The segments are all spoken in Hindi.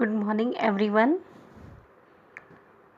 Good morning, everyone.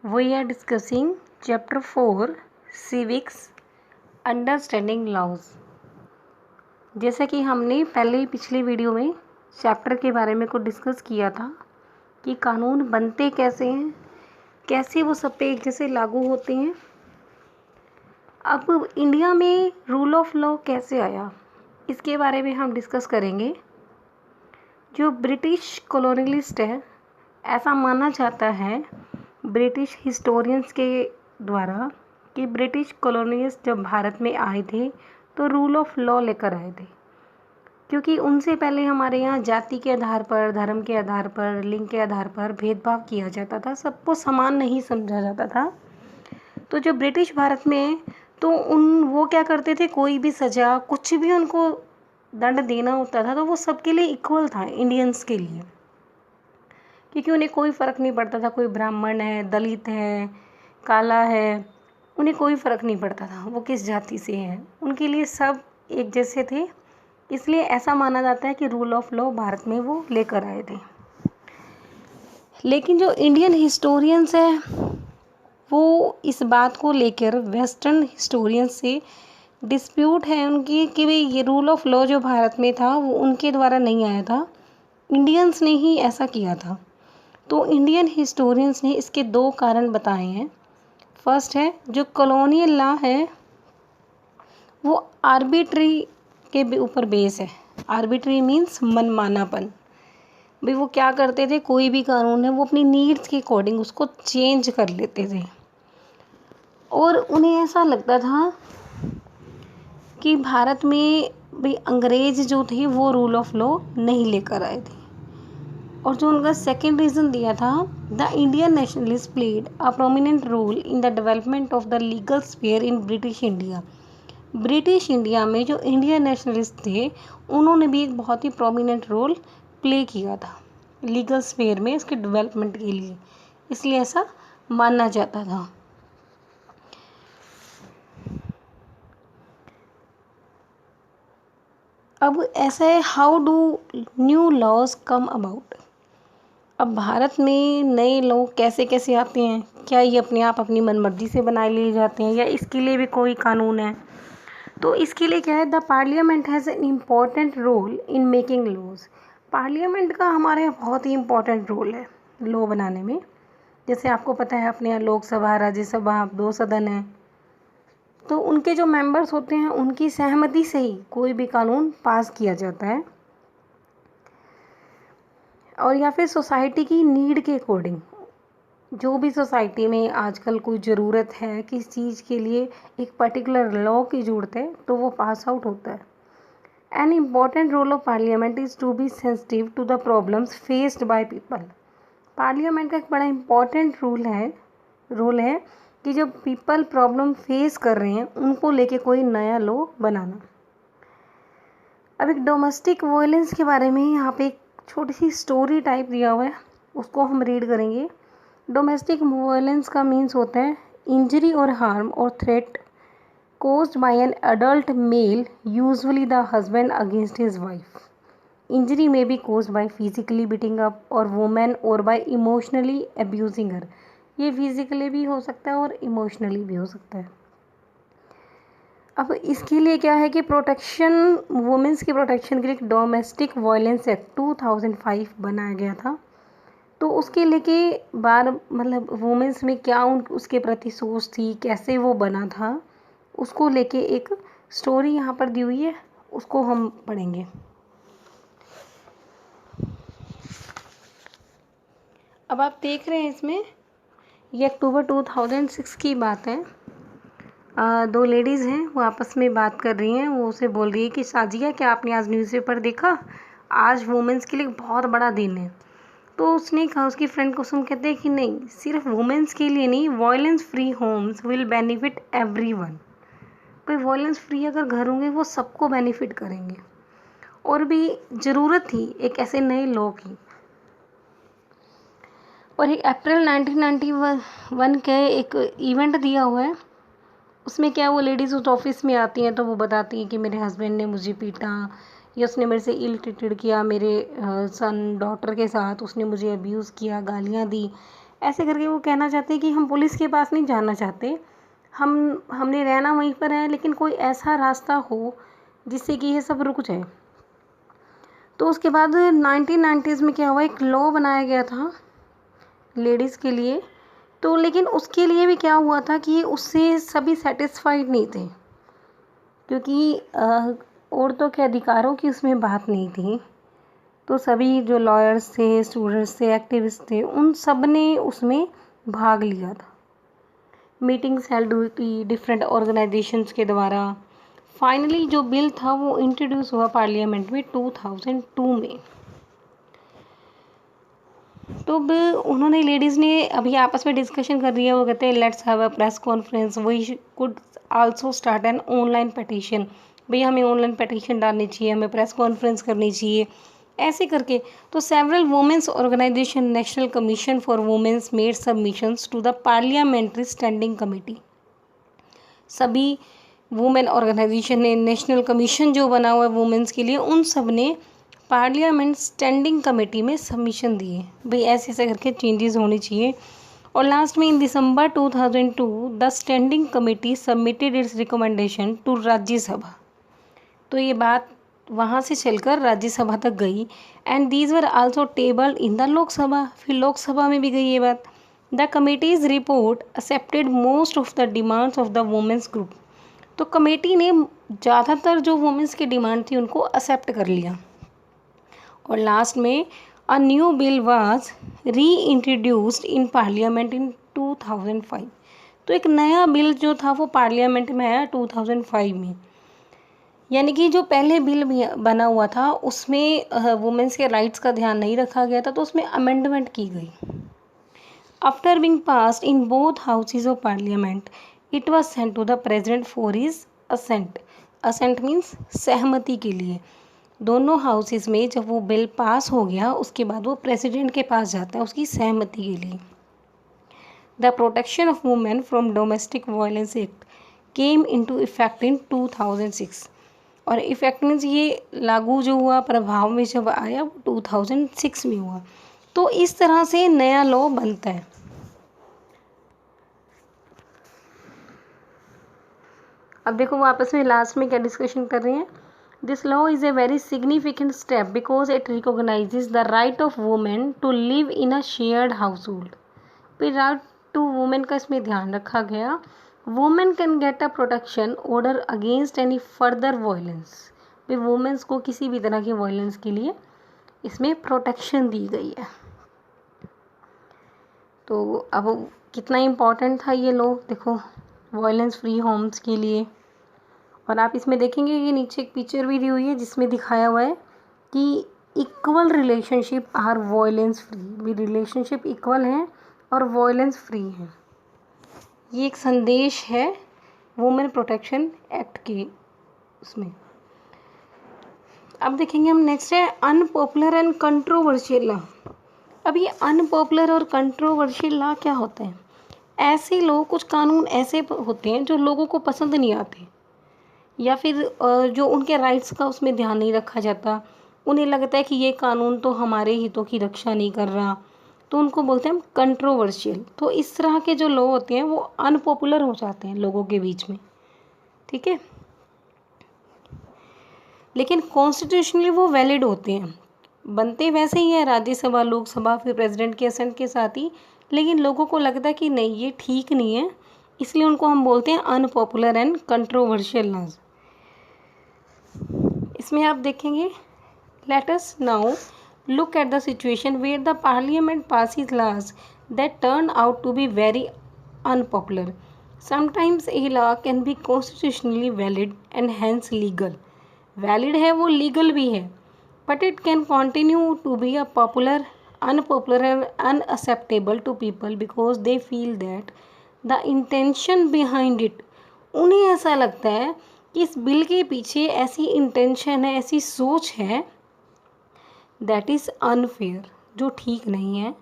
We are discussing Chapter 4 Civics Understanding Laws. जैसा कि हमने पहले ही पिछली वीडियो में चैप्टर के बारे में कुछ डिस्कस किया था कि कानून बनते कैसे हैं, कैसे वो सब पे एक जैसे लागू होते हैं। अब इंडिया में रूल ऑफ लॉ कैसे आया, इसके बारे में हम डिस्कस करेंगे। जो ब्रिटिश कॉलोनियलिस्ट है, ऐसा माना जाता है ब्रिटिश हिस्टोरियंस के द्वारा कि ब्रिटिश कॉलोनियलिस्ट जब भारत में आए थे तो रूल ऑफ लॉ लेकर आए थे, क्योंकि उनसे पहले हमारे यहाँ जाति के आधार पर, धर्म के आधार पर, लिंग के आधार पर भेदभाव किया जाता था, सबको समान नहीं समझा जाता था। तो जो ब्रिटिश भारत में तो वो क्या करते थे, कोई भी सज़ा कुछ भी उनको दंड देना होता था तो वो सबके लिए इक्वल था, इंडियंस के लिए, क्योंकि उन्हें कोई फ़र्क नहीं पड़ता था कोई ब्राह्मण है, दलित है, काला है, उन्हें कोई फ़र्क नहीं पड़ता था वो किस जाति से हैं, उनके लिए सब एक जैसे थे। इसलिए ऐसा माना जाता है कि रूल ऑफ लॉ भारत में वो लेकर आए थे। लेकिन जो इंडियन हिस्टोरियंस हैं वो इस बात को लेकर वेस्टर्न हिस्टोरियंस से डिस्प्यूट है उनकी कि भाई ये रूल ऑफ लॉ जो भारत में था वो उनके द्वारा नहीं आया था, इंडियंस ने ही ऐसा किया था। तो इंडियन हिस्टोरियंस ने इसके दो कारण बताए हैं। फर्स्ट है, जो कॉलोनियल लॉ है वो आर्बिट्री के ऊपर बेस है। आर्बिट्री मीन्स मनमानापन। भाई वो क्या करते थे, कोई भी कानून है वो अपनी नीड्स के अकॉर्डिंग उसको चेंज कर लेते थे, और उन्हें ऐसा लगता था कि भारत में भाई अंग्रेज जो थे वो रूल ऑफ लॉ नहीं लेकर आए थे। और जो उनका सेकेंड रीज़न दिया था, the Indian nationalist played a prominent role in the development of the legal sphere in British India. British India में जो इंडियन नेशनलिस्ट थे उन्होंने भी एक बहुत ही प्रोमिनेंट रोल प्ले किया था लीगल स्फीयर में, इसके डेवलपमेंट के लिए, इसलिए ऐसा माना जाता था। अब ऐसा है, how do new laws come about. अब भारत में नए लोग कैसे कैसे आते हैं, क्या ये अपने आप अपनी मनमर्जी से बनाए लिए जाते हैं या इसके लिए भी कोई कानून है? तो इसके लिए क्या है, the parliament has an important role in making laws. Parliament का हमारे यहाँ बहुत ही इम्पॉर्टेंट रोल है लॉ बनाने में। जैसे आपको पता है अपने यहाँ लोकसभा, राज्यसभा, 2 सदन हैं, तो उनके जो मेंबर्स होते हैं उनकी सहमति से ही कोई भी कानून पास किया जाता है, और या फिर सोसाइटी की नीड के अकॉर्डिंग, जो भी सोसाइटी में आजकल कोई ज़रूरत है, किस चीज़ के लिए एक पर्टिकुलर लॉ की ज़रूरत है, तो वो पास आउट होता है। An important role of parliament is to be sensitive to the problems faced by people. Parliament का एक बड़ा इम्पॉर्टेंट रोल है कि जब पीपल प्रॉब्लम फेस कर रहे हैं उनको लेके कोई नया लॉ बनाना। अब एक डोमेस्टिक वायलेंस के बारे में यहाँ पे एक छोटी सी स्टोरी टाइप दिया हुआ है, उसको हम रीड करेंगे। डोमेस्टिक वायलेंस का मीन्स होता है इंजरी और हार्म और threat caused by an adult male, usually the husband, against his wife. Injury may be caused by physically beating up or woman or by emotionally abusing her. ये फिजिकली भी हो सकता है और इमोशनली भी हो सकता है। अब इसके लिए क्या है कि प्रोटेक्शन, वुमेंस की प्रोटेक्शन के लिए डोमेस्टिक वायलेंस एक्ट 2005 बनाया गया था। तो उसके लेके मतलब वुमेंस में क्या उसके प्रति सोच थी, कैसे वो बना था, उसको लेके एक स्टोरी यहाँ पर दी हुई है, उसको हम पढ़ेंगे। अब आप देख रहे हैं इसमें, ये अक्टूबर 2006 की बात है। 2 लेडीज़ हैं, वो आपस में बात कर रही हैं। वो उसे बोल रही है कि साजिया, क्या आपने आज न्यूज़पेपर देखा, आज वुमेंस के लिए बहुत बड़ा दिन है। तो उसने कहा, उसकी फ्रेंड को सुन कहते हैं कि नहीं, सिर्फ वुमेंस के लिए नहीं, violence free homes will benefit everyone. कोई वायलेंस फ्री अगर घर होंगे वो सबको बेनिफिट करेंगे, और भी ज़रूरत थी एक ऐसे नए लॉ की। और एक अप्रैल 1991 के एक इवेंट दिया हुआ है, उसमें क्या वो लेडीज़ उस ऑफिस में आती हैं तो वो बताती हैं कि मेरे हस्बैंड ने मुझे पीटा, या उसने मेरे से इल ट्रीटेड किया, मेरे सन डॉटर के साथ उसने मुझे अब्यूज़ किया, गालियाँ दी, ऐसे करके वो कहना चाहते हैं कि हम पुलिस के पास नहीं जाना चाहते, हमने रहना वहीं पर है, लेकिन कोई ऐसा रास्ता हो जिससे कि ये सब रुक जाए। तो उसके बाद 1990s में क्या हुआ, एक लॉ बनाया गया था लेडीज़ के लिए। तो लेकिन उसके लिए भी क्या हुआ था कि उससे सभी सेटिस्फाइड नहीं थे, क्योंकि औरतों के अधिकारों की उसमें बात नहीं थी। तो सभी जो लॉयर्स थे, स्टूडेंट्स थे, एक्टिविस्ट थे, उन सब ने उसमें भाग लिया था। मीटिंग्स हेल्ड हुई थी डिफरेंट ऑर्गेनाइजेशंस के द्वारा। फाइनली जो बिल था वो इंट्रोड्यूस हुआ पार्लियामेंट में 2002 में। तो अब उन्होंने लेडीज़ ने अभी आपस में डिस्कशन कर रही है, वो कहते हैं let's have a press conference, we could also start an online petition, भैया हमें ऑनलाइन पटिशन डालनी चाहिए, हमें प्रेस कॉन्फ्रेंस करनी चाहिए, ऐसे करके। तो several women's organisation, national commission for women's made submissions to the parliamentary standing committee. सभी वुमेन ऑर्गेनाइजेशन ने, नेशनल कमीशन जो बना हुआ है वुमेन्स के लिए, उन सब ने पार्लियामेंट स्टैंडिंग कमेटी में सबमिशन दिए, भाई ऐसे ऐसे करके चेंजेस होने चाहिए। और लास्ट में in December 2002 the standing committee submitted its recommendation to Rajya Sabha. तो ये बात वहाँ से चलकर राज्यसभा तक गई, and these were also tabled in the Lok Sabha, फिर लोकसभा में भी गई ये बात। The committee's report accepted most of the demands of the women's group. तो कमेटी ने ज़्यादातर जो वुमेन्स की डिमांड थी उनको एक्सेप्ट कर लिया। और लास्ट में अ न्यू बिल वाज री इंट्रोड्यूस्ड इन पार्लियामेंट इन 2005। तो एक नया बिल जो था वो पार्लियामेंट में आया 2005 में। यानी कि जो पहले बिल बना हुआ था उसमें वुमेन्स के राइट्स का ध्यान नहीं रखा गया था, तो उसमें अमेंडमेंट की गई। After being passed in both houses of parliament it was sent to the president for his assent. Assent means सहमति के लिए। दोनों हाउसेज में जब वो बिल पास हो गया उसके बाद वो प्रेसिडेंट के पास जाता है उसकी सहमति के लिए। The protection of women from domestic violence act came into effect in 2006। और इफेक्ट मीन्स ये लागू जो हुआ, प्रभाव में जब आया वो 2006 में हुआ। तो इस तरह से नया लॉ बनता है। अब देखो वो आपस में लास्ट में क्या डिस्कशन कर रहे हैं। This law is a very significant step because it recognizes the right of women to live in a shared household. फिर राइट टू वुमेन का इसमें ध्यान रखा गया। Women can get a protection order against any further violence. फिर वुमेन्स को किसी भी तरह की वायलेंस के लिए इसमें प्रोटेक्शन दी गई है। तो अब कितना इम्पोर्टेंट था ये लॉ, देखो वायलेंस फ्री होम्स के लिए। और आप इसमें देखेंगे ये नीचे एक पिक्चर भी दी हुई है जिसमें दिखाया हुआ है कि equal relationship are violence free, भी रिलेशनशिप इक्वल हैं और वायलेंस फ्री हैं। ये एक संदेश है वुमेन प्रोटेक्शन एक्ट के उसमें। अब देखेंगे हम नेक्स्ट है अनपॉपुलर एंड कंट्रोवर्शियल लॉ। अब ये अनपॉपुलर और कंट्रोवर्शियल लॉ क्या होते हैं? ऐसे लोग, कुछ कानून ऐसे होते हैं जो लोगों को पसंद नहीं आते, या फिर जो उनके राइट्स का उसमें ध्यान नहीं रखा जाता। उन्हें लगता है कि ये कानून तो हमारे हितों की रक्षा नहीं कर रहा, तो उनको बोलते हैं हम कंट्रोवर्शियल। तो इस तरह के जो लॉ होते हैं वो अनपॉपुलर हो जाते हैं लोगों के बीच में, ठीक है, लेकिन कॉन्स्टिट्यूशनली वो वैलिड होते हैं। बनते वैसे ही है राज्यसभा, लोकसभा, फिर प्रेसिडेंट के असेंट के साथ ही, लेकिन लोगों को लगता है कि नहीं ये ठीक नहीं है, इसलिए उनको हम बोलते हैं अनपॉपुलर एंड कंट्रोवर्शियल लॉज। इसमें आप देखेंगे, let us now look at the situation where the parliament passes laws that turn out to be very unpopular. Sometimes a law can be constitutionally valid and hence legal. Valid है वो, legal भी है, but it can continue to be a popular, unpopular and unacceptable to people because they feel that the intention behind it, उन्हें ऐसा लगता है कि इस बिल के पीछे ऐसी इंटेंशन है, ऐसी सोच है दैट इज़ अनफेयर, जो ठीक नहीं है,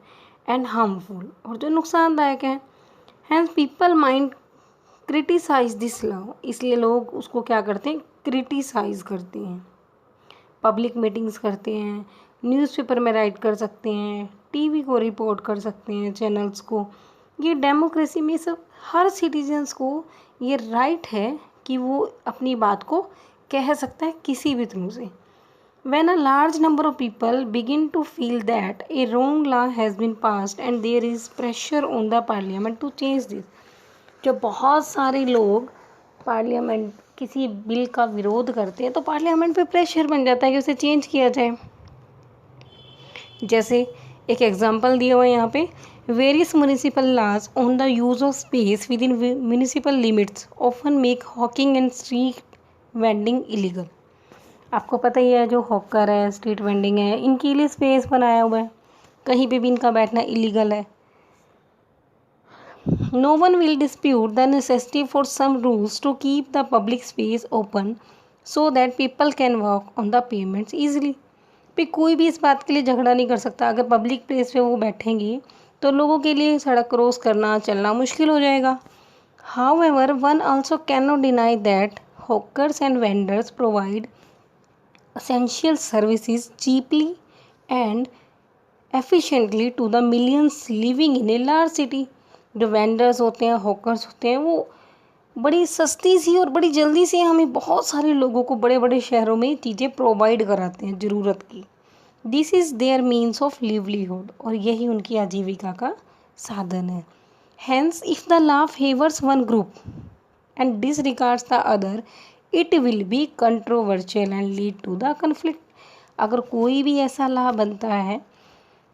एंड हार्मफुल, और जो नुकसानदायक है। Hence people might criticize this law, इसलिए लोग उसको क्या करते हैं, क्रिटिसाइज करते हैं। पब्लिक मीटिंग्स करते हैं, न्यूज़पेपर में राइट कर सकते हैं, टीवी को रिपोर्ट कर सकते हैं, चैनल्स को। ये डेमोक्रेसी में सब हर सिटीजन्स को ये राइट है कि वो अपनी बात को कह सकता है किसी भी थ्रू से। When a large number of people begin to feel that a wrong law has been passed and there is pressure on the parliament to change this, जब बहुत सारे लोग पार्लियामेंट किसी बिल का विरोध करते हैं तो पार्लियामेंट पे प्रेशर बन जाता है कि उसे चेंज किया जाए। जैसे एक एग्जांपल दिया हुआ है यहाँ पे, various municipal laws on the use of space within municipal limits often make hawking and street vending illegal. आपको पता ही है, जो हॉकर है, स्ट्रीट वेंडिंग है, इनके लिए स्पेस बनाया हुआ है, कहीं पे भी इनका बैठना इलीगल है। No one will dispute the necessity for some rules to keep the public space open so that people can walk on the pavements easily। पे कोई भी इस बात के लिए झगड़ा नहीं कर सकता, अगर पब्लिक प्लेस पे वो बैठेंगी तो लोगों के लिए सड़क क्रॉस करना, चलना मुश्किल हो जाएगा। However, one also cannot deny that hawkers and vendors provide essential services cheaply and efficiently to the millions living in a large city। जो वेंडर्स होते हैं, हॉकर्स होते हैं, वो बड़ी सस्ती सी और बड़ी जल्दी से हमें बहुत सारे लोगों को बड़े बड़े शहरों में चीज़ें प्रोवाइड कराते हैं ज़रूरत की। This is their means of livelihood, और यही उनकी आजीविका का साधन है। Hence if the law favours one group and disregards the other it will be controversial and lead to the conflict. अगर कोई भी ऐसा लॉ बनता है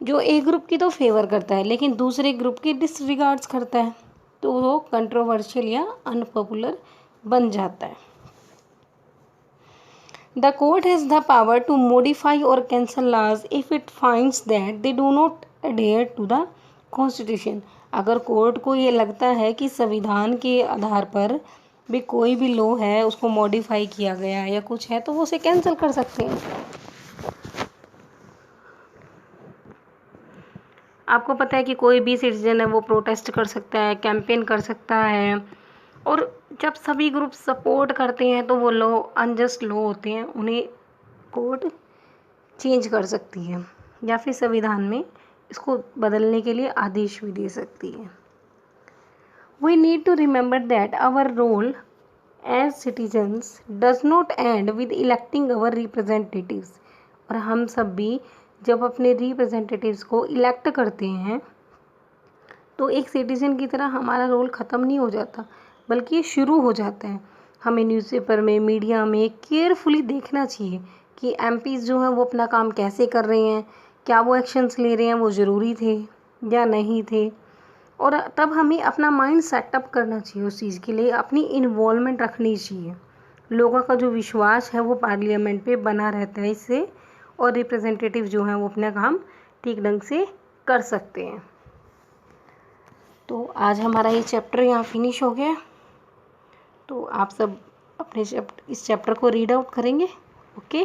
जो एक ग्रुप की तो फेवर करता है लेकिन दूसरे ग्रुप की डिसरिगार्ड्स करता है, तो वो कंट्रोवर्शियल या अनपॉपुलर बन जाता है। The court has the power to modify और cancel laws if it finds that they do not adhere to the constitution. अगर कोर्ट को ये लगता है कि संविधान के आधार पर भी कोई भी लॉ है उसको मॉडिफाई किया गया या कुछ है, तो वो उसे कैंसिल कर सकते हैं। आपको पता है कि कोई भी सिटीजन है वो प्रोटेस्ट कर सकता है, कैंपेन कर सकता है, और जब सभी ग्रुप सपोर्ट करते हैं तो वो लॉ अनजस्ट लॉ होते हैं, उन्हें कोर्ट चेंज कर सकती है या फिर संविधान में इसको बदलने के लिए आदेश भी दे सकती है। We need to remember that our role as citizens does not end with electing our representatives. और हम सब भी जब अपने रिप्रेजेंटेटिव्स को इलेक्ट करते हैं तो एक सिटीज़न की तरह हमारा रोल ख़त्म नहीं हो जाता, बल्कि ये शुरू हो जाता है। हमें न्यूज़पेपर में, मीडिया में केयरफुली देखना चाहिए कि एमपीज़ जो हैं वो अपना काम कैसे कर रहे हैं, क्या वो एक्शंस ले रहे हैं, वो ज़रूरी थे या नहीं थे। और तब हमें अपना माइंड सेटअप करना चाहिए, उस चीज़ के लिए अपनी इन्वॉल्वमेंट रखनी चाहिए। लोगों का जो विश्वास है वो पार्लियामेंट पे बना रहता है इससे, और रिप्रेजेंटेटिव जो हैं वो अपना काम ठीक ढंग से कर सकते हैं। तो आज हमारा ये चैप्टर यहाँ फिनिश हो गया। तो आप सब अपने इस चैप्टर को रीड आउट करेंगे। ओके।